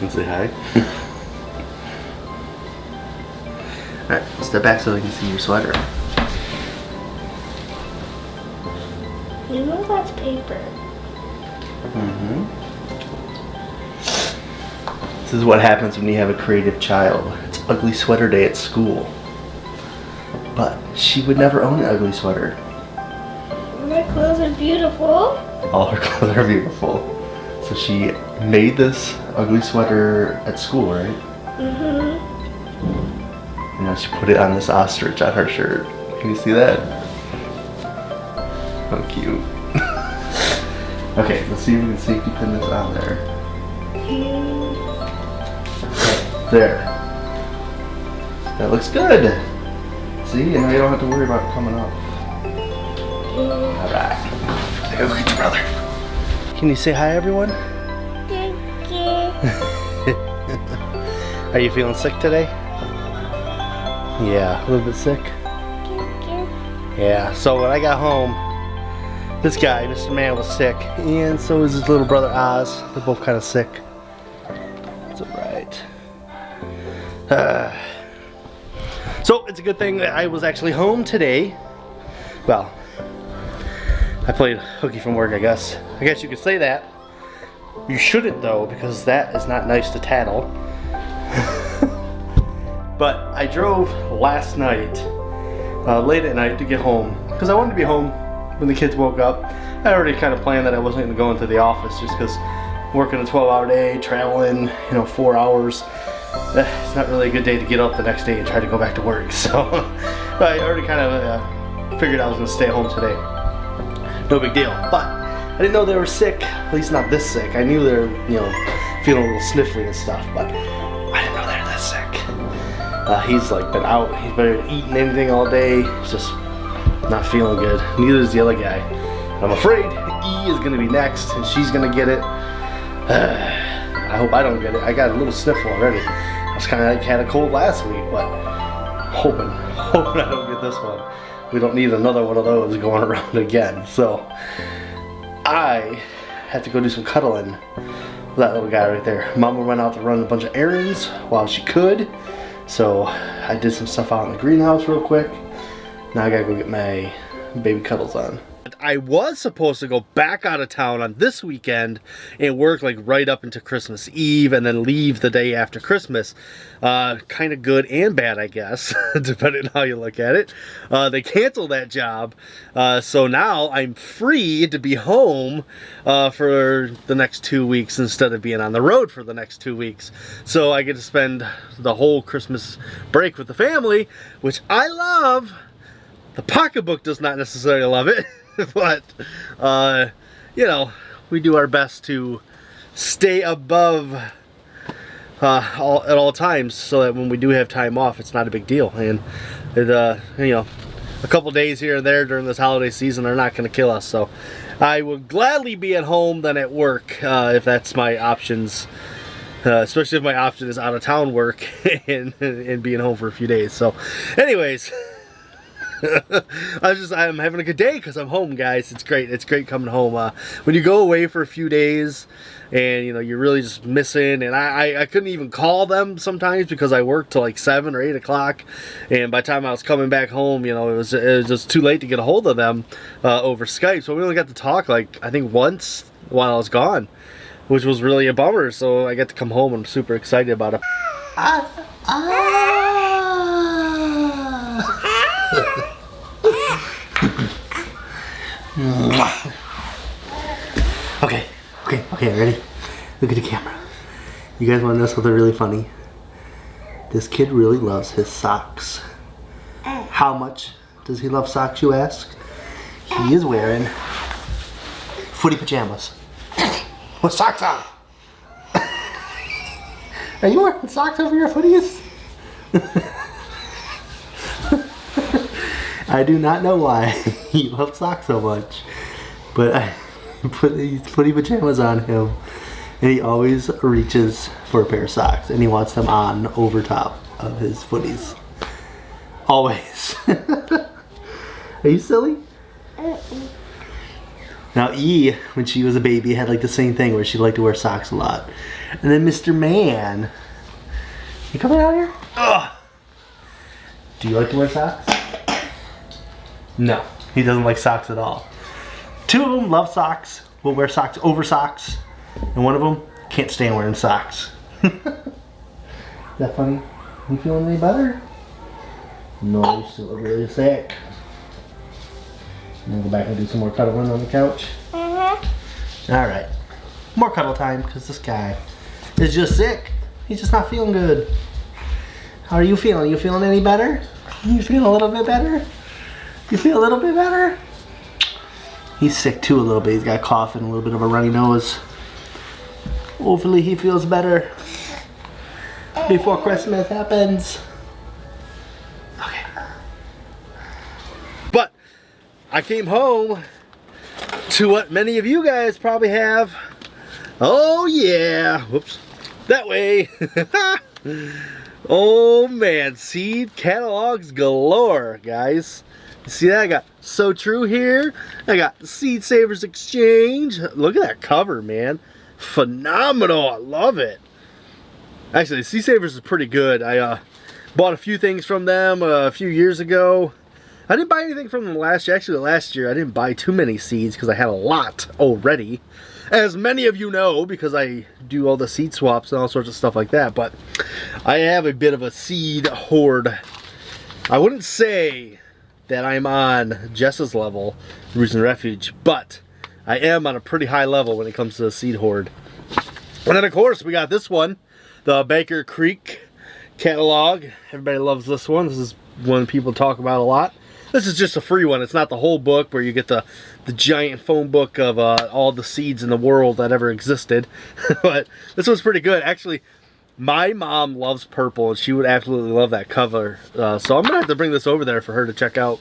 You say hi? Alright, step back so I can see your sweater. You know that's paper. Mm-hmm. This is what happens when you have a creative child. It's ugly sweater day at school. But she would never own an ugly sweater. My clothes are beautiful. All her clothes are beautiful. So she made this ugly sweater at school, right? Mm-hmm. And now she put it on this ostrich on her shirt. Can you see that? How cute. Okay, let's see if we can safety pin this on there. Okay, there. That looks good. See, and now you don't have to worry about it coming off. Alright. Go get your brother. Can you say hi, everyone? Thank you. Are you feeling sick today? Yeah, a little bit sick. Thank you. Yeah, so when I got home, this guy, Mr. Man, was sick, and so was his little brother Oz. They're both kind of sick. It's alright. So it's a good thing that I was actually home today. Well, I played hooky from work, I guess. I guess you could say that. You shouldn't though, because that is not nice to tattle. But I drove last night, late at night to get home, because I wanted to be home when the kids woke up. I already kind of planned that I wasn't going to go into the office just because working a 12-hour day, traveling, 4 hours. It's not really a good day to get up the next day and try to go back to work. So I already kind of figured I was going to stay home today. No big deal. But I didn't know they were sick, at least not this sick. I knew they were, feeling a little sniffly and stuff, but I didn't know they were that sick. He's like been out, he's been eating anything all day. He's just not feeling good. Neither is the other guy. I'm afraid E is gonna be next and she's gonna get it. I hope I don't get it. I got a little sniffle already. I was kind of like had a cold last week, but hoping I don't get this one. We don't need another one of those going around again. So I have to go do some cuddling with that little guy right there. Mama went out to run a bunch of errands while she could. So I did some stuff out in the greenhouse real quick. Now I gotta go get my baby cuddles on. I was supposed to go back out of town on this weekend and work like right up into Christmas Eve and then leave the day after Christmas. Kind of good and bad, I guess, depending on how you look at it. They canceled that job, so now I'm free to be home for the next 2 weeks instead of being on the road for the next 2 weeks. So I get to spend the whole Christmas break with the family, which I love. The pocketbook does not necessarily love it, but, we do our best to stay above at all times so that when we do have time off, it's not a big deal. And, a couple days here and there during this holiday season are not going to kill us. So I would gladly be at home than at work if that's my options. Especially if my option is out of town work and being home for a few days. So anyways, I'm having a good day because I'm home, guys. It's great coming home. When you go away for a few days and you're really just missing, and I couldn't even call them sometimes because I worked till like 7 or 8 o'clock, and by the time I was coming back home, it was just too late to get a hold of them over Skype. So we only got to talk like I think once while I was gone, which was really a bummer. So I got to come home and I'm super excited about it. Okay, ready? Look at the camera. You guys want to know something really funny? This kid really loves his socks. How much does he love socks, you ask? He is wearing footy pajamas with socks on. Are you wearing socks over your footies? I do not know why he loves socks so much, but I put these footy pajamas on him and he always reaches for a pair of socks and he wants them on over top of his footies. Always. Are you silly? Now E, when she was a baby, had like the same thing where she liked to wear socks a lot. And then Mr. Man, you coming out here? Ugh. Do you like to wear socks? No, he doesn't like socks at all. Two of them love socks, will wear socks over socks, and one of them can't stand wearing socks. Is that funny? You feeling any better? No, you still look really sick. I'm gonna go back and do some more cuddling on the couch. Alright. More cuddle time, because this guy is just sick. He's just not feeling good. How are you feeling? You feeling any better? You feeling a little bit better? You feel a little bit better? He's sick too a little bit. He's got a cough and a little bit of a runny nose. Hopefully he feels better before Christmas happens. Okay. But I came home to what many of you guys probably have. Oh yeah. Whoops. That way. Oh man, seed catalogs galore, guys. You see that? I got So True here. I got Seed Savers Exchange. Look at that cover, man. Phenomenal. I love it. Actually, Seed Savers is pretty good. I bought a few things from them a few years ago. I didn't buy anything from them last year. Actually, last year I didn't buy too many seeds because I had a lot already. As many of you know, because I do all the seed swaps and all sorts of stuff like that. But I have a bit of a seed hoard. I wouldn't say that I'm on Jess's level, Roots and Refuge, but I am on a pretty high level when it comes to the seed hoard. And then of course we got this one, the Baker Creek catalog. Everybody loves this one. This is one people talk about a lot. This is just a free one. It's not the whole book where you get the giant phone book of all the seeds in the world that ever existed. But this one's pretty good. Actually, my mom loves purple and she would absolutely love that cover. So I'm going to have to bring this over there for her to check out.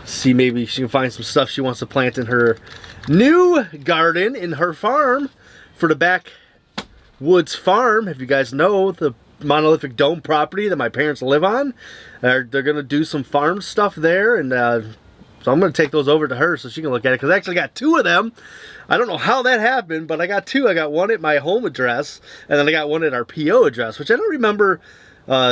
See, maybe she can find some stuff she wants to plant in her new garden in her farm for the backwoods farm. If you guys know, the monolithic dome property that my parents live on, they're gonna do some farm stuff there, and so I'm gonna take those over to her so she can look at it, because I actually got two of them. I don't know how that happened, but I got two. I got one at my home address, and then I got one at our PO address, which I don't remember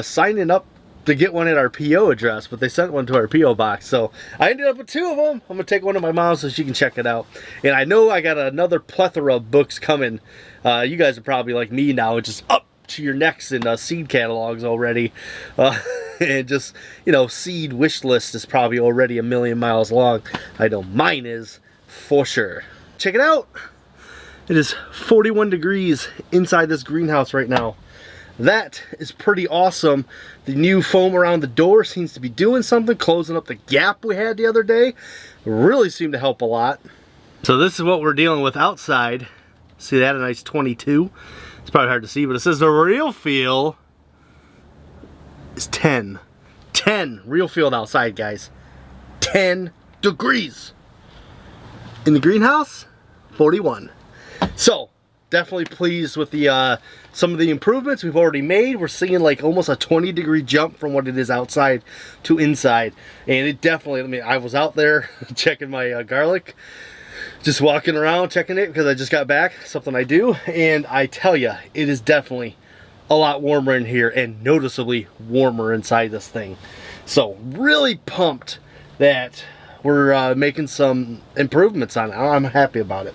signing up to get one at our PO address, but they sent one to our PO box, so I ended up with two of them. I'm gonna take one to my mom so she can check it out. And I know I got another plethora of books coming. You guys are probably like me now, just up to your necks in seed catalogs already, and just, you know, seed wish list is probably already 1,000,000 miles long. I know mine is for sure. Check it out. It is 41 degrees inside this greenhouse right now. That is pretty awesome. The new foam around the door seems to be doing something, closing up the gap we had the other day. Really seemed to help a lot. So this is what we're dealing with outside. See that? A nice 22. It's probably hard to see, but it says the real feel is 10. 10 real field outside, guys. 10 degrees. In the greenhouse, 41. So definitely pleased with the some of the improvements we've already made. We're seeing like almost a 20-degree jump from what it is outside to inside, and it definitely, I mean, I was out there checking my garlic, just walking around checking it because I just got back, something I do, and I tell you, it is definitely a lot warmer in here and noticeably warmer inside this thing. So really pumped that we're making some improvements on it. I'm happy about it.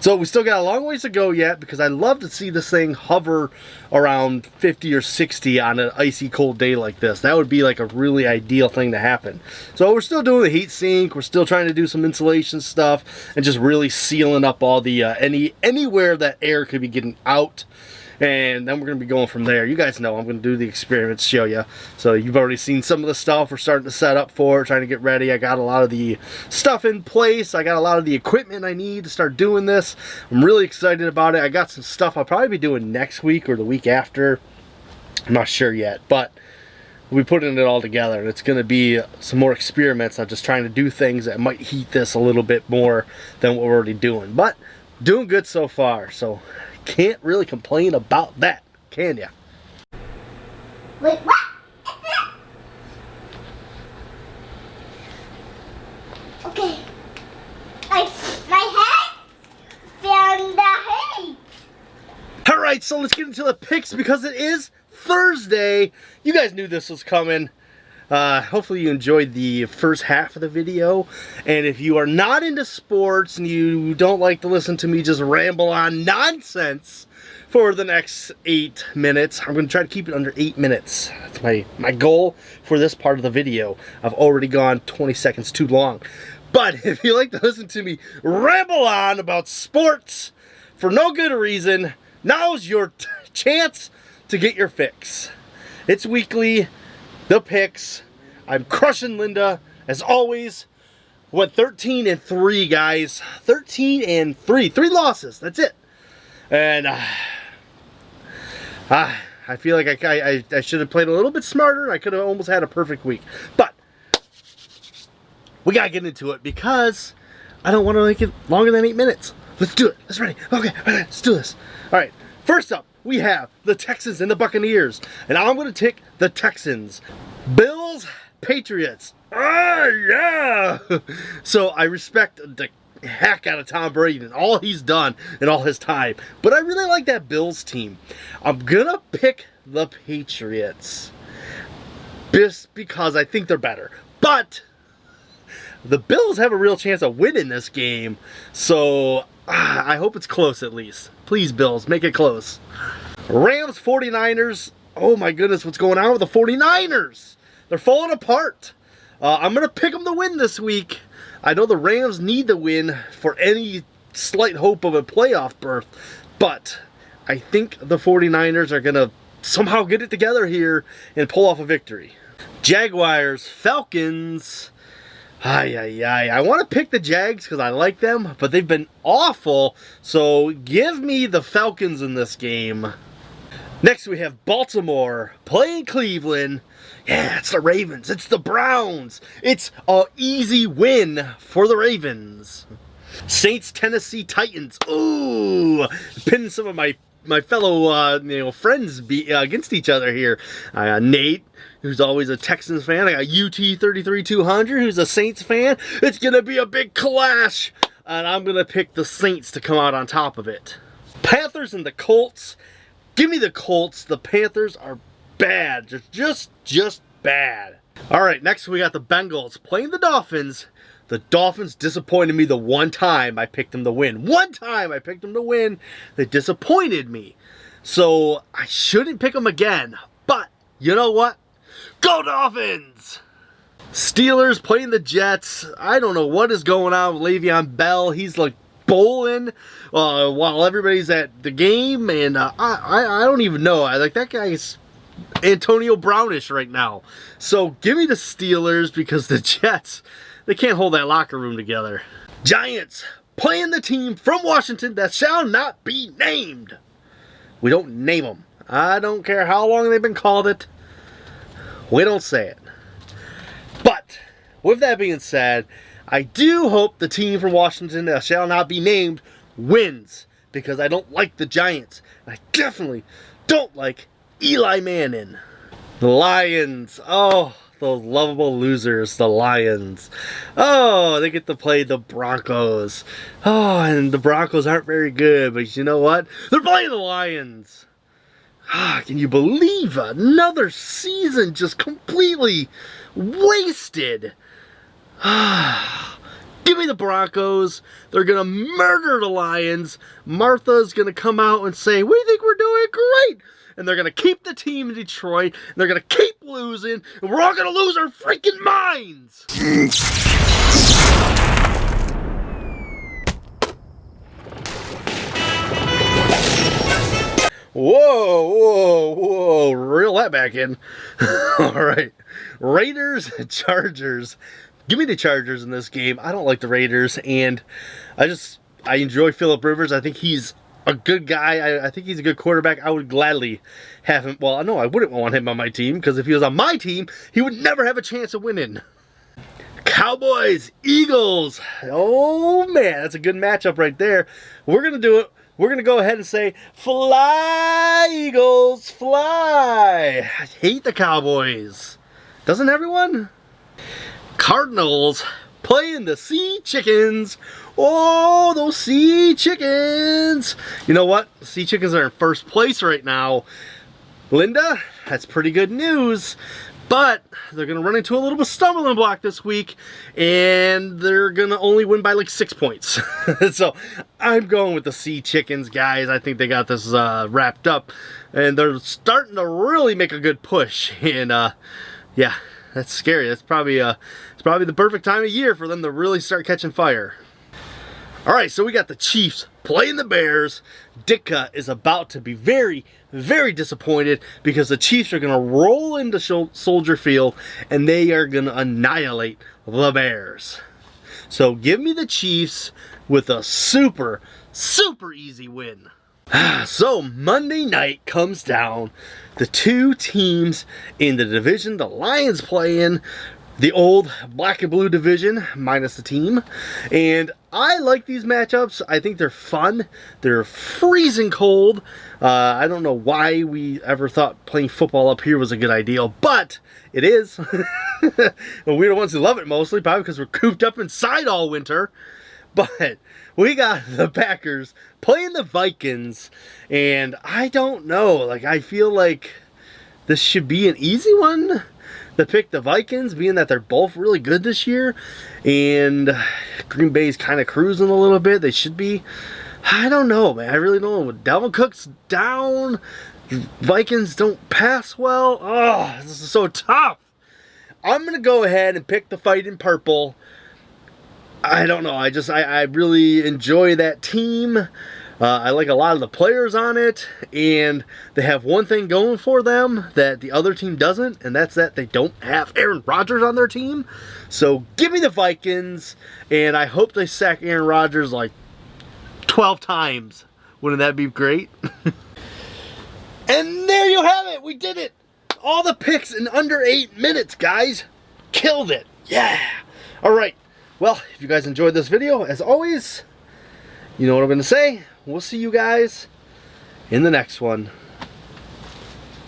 So we still got a long ways to go yet, because I love to see this thing hover around 50 or 60 on an icy cold day like this. That would be like a really ideal thing to happen. So we're still doing the heat sink. We're still trying to do some insulation stuff and just really sealing up all the anywhere that air could be getting out. And then we're going to be going from there. You guys know I'm going to do the experiments, show you. So you've already seen some of the stuff we're starting to set up for, trying to get ready. I got a lot of the stuff in place. I got a lot of the equipment I need to start doing this. I'm really excited about it. I got some stuff I'll probably be doing next week or the week after. I'm not sure yet, but we'll be putting it all together. And it's going to be some more experiments on just trying to do things that might heat this a little bit more than what we're already doing. But doing good so far, so can't really complain about that, can ya? Wait, what? Okay. My head. Alright, so let's get into the picks because it is Thursday. You guys knew this was coming. Hopefully you enjoyed the first half of the video. And if you are not into sports and you don't like to listen to me just ramble on nonsense for the next 8 minutes, I'm going to try to keep it under 8 minutes. That's my goal for this part of the video. I've already gone 20 seconds too long. But if you like to listen to me ramble on about sports for no good reason, now's your chance to get your fix. It's weekly, the picks. I'm crushing Linda, as always. Went 13-3, guys. 13-3. 3 losses, that's it. And I feel like I should have played a little bit smarter. I could have almost had a perfect week. But we gotta get into it because I don't want to make it longer than 8 minutes. Let's do it. Let's ready. Okay, let's do this. All right. First up, we have the Texans and the Buccaneers, and I'm going to take the Texans. Bills, Patriots. Yeah. So I respect the heck out of Tom Brady and all he's done in all his time, but I really like that Bills team. I'm gonna pick the Patriots just because I think they're better, but the Bills have a real chance of winning this game, so I hope it's close at least. Please, Bills, make it close. Rams, 49ers. Oh my goodness, what's going on with the 49ers? They're falling apart. I'm going to pick them to win this week. I know the Rams need to win for any slight hope of a playoff berth, but I think the 49ers are going to somehow get it together here and pull off a victory. Jaguars, Falcons. I want to pick the Jags because I like them, but they've been awful, so give me the Falcons in this game. Next we have Baltimore playing Cleveland. Yeah, it's the Ravens, it's the Browns. It's an easy win for the Ravens. Saints, Tennessee Titans. Ooh, pinning some of my fellow friends against each other here. I got Nate, who's always a Texans fan. I got UT 33200, who's a Saints fan. It's gonna be a big clash, and I'm gonna pick the Saints to come out on top of it. Panthers and the Colts. Give me the Colts. The Panthers are bad, just bad. All right, next we got the Bengals playing the Dolphins. The Dolphins disappointed me the one time I picked them to win. One time I picked them to win, they disappointed me. So I shouldn't pick them again. But you know what? Go Dolphins! Steelers playing the Jets. I don't know what is going on with Le'Veon Bell. He's like bowling while everybody's at the game, and I don't even know. I like that guy's Antonio Brownish right now. So give me the Steelers because the Jets, they can't hold that locker room together. Giants playing the team from Washington that shall not be named. We don't name them. I don't care how long they've been called it. We don't say it. But with that being said, I do hope the team from Washington that shall not be named wins because I don't like the Giants. I definitely don't like Eli Manning. The Lions. Oh, those lovable losers, the Lions. Oh, they get to play the Broncos. Oh, and the Broncos aren't very good, but you know what? They're playing the Lions. Ah, can you believe another season just completely wasted? Give me the Broncos. They're going to murder the Lions. Martha's going to come out and say, we think we're doing great. And they're going to keep the team in Detroit. And they're going to keep losing. And we're all going to lose our freaking minds. Whoa. Reel that back in. All right. Raiders, Chargers. Give me the Chargers in this game. I don't like the Raiders, and I enjoy Phillip Rivers. I think he's a good guy. I think he's a good quarterback. I would gladly have him. Well, no, I wouldn't want him on my team, because if he was on my team, he would never have a chance of winning. Cowboys, Eagles. Oh, man, that's a good matchup right there. We're going to do it. We're going to go ahead and say, fly, Eagles, fly. I hate the Cowboys. Doesn't everyone? Cardinals playing the Sea Chickens. Oh, those Sea Chickens. You know what? Sea Chickens are in first place right now. Linda, that's pretty good news. But they're going to run into a little bit of stumbling block this week, and they're going to only win by like 6 points. So I'm going with the Sea Chickens, guys. I think they got this wrapped up, and they're starting to really make a good push. And yeah, that's scary. That's probably it's probably the perfect time of year for them to really start catching fire. All right, so we got the Chiefs playing the Bears. Ditka is about to be very, very disappointed because the Chiefs are going to roll into Soldier Field and they are going to annihilate the Bears. So give me the Chiefs with a super, super easy win. So Monday night comes down. The two teams in the division the Lions play in, the old black and blue division, minus the team. And I like these matchups. I think they're fun. They're freezing cold. I don't know why we ever thought playing football up here was a good idea, but it is. We're the ones who love it mostly, probably because we're cooped up inside all winter. But we got the Packers playing the Vikings, and I don't know. Like, I feel like this should be an easy one to pick the Vikings, being that they're both really good this year, and Green Bay's kind of cruising a little bit. They should be. I don't know, man. I really don't know. Dalvin Cook's down. Vikings don't pass well. Oh, this is so tough. I'm going to go ahead and pick the Fighting Purple. I don't know. I really enjoy that team. I like a lot of the players on it, and they have one thing going for them that the other team doesn't, and that's that they don't have Aaron Rodgers on their team. So give me the Vikings, and I hope they sack Aaron Rodgers like 12 times. Wouldn't that be great? And there you have it. We did it. All the picks in under 8 minutes, guys. Killed it. Yeah. All right. Well, if you guys enjoyed this video, as always, you know what I'm going to say. We'll see you guys in the next one.